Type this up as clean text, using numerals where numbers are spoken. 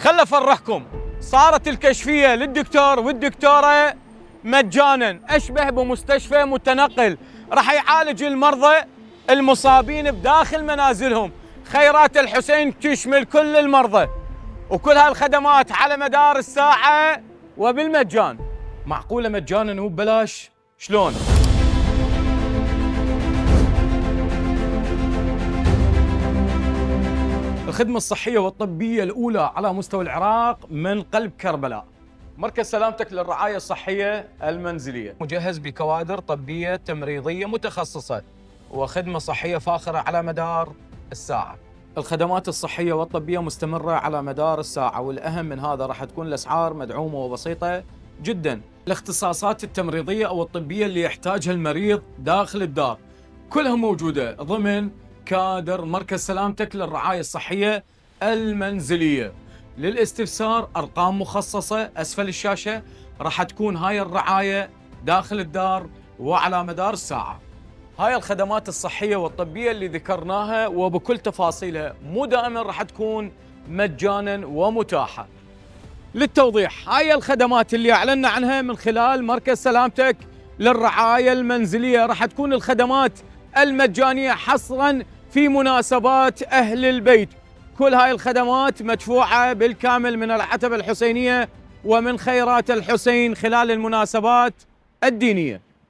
خل افرحكم، صارت الكشفيه للدكتور والدكتوره مجانا، اشبه بمستشفى متنقل، راح يعالج المرضى المصابين بداخل منازلهم. خيرات الحسين تشمل كل المرضى، وكل هالخدمات على مدار الساعه وبالمجان. معقوله مجانا وببلاش؟ شلون؟ الخدمة الصحية والطبية الأولى على مستوى العراق من قلب كربلاء. مركز سلامتك للرعاية الصحية المنزلية، مجهز بكوادر طبية تمريضية متخصصة وخدمة صحية فاخرة على مدار الساعة. الخدمات الصحية والطبية مستمرة على مدار الساعة، والأهم من هذا راح تكون الأسعار مدعومة وبسيطة جدا. الاختصاصات التمريضية أو الطبية اللي يحتاجها المريض داخل الدار كلها موجودة ضمن كادر مركز سلامتك للرعاية الصحية المنزلية. للاستفسار أرقام مخصصة أسفل الشاشة، راح تكون هاي الرعاية داخل الدار وعلى مدار الساعة. هاي الخدمات الصحية والطبية اللي ذكرناها وبكل تفاصيلها مو دائما راح تكون مجانا ومتاحة. للتوضيح، هاي الخدمات اللي أعلنا عنها من خلال مركز سلامتك للرعاية المنزلية راح تكون الخدمات المجانية حصرا في مناسبات أهل البيت. كل هاي الخدمات مدفوعة بالكامل من العتبة الحسينية ومن خيرات الحسين خلال المناسبات الدينية.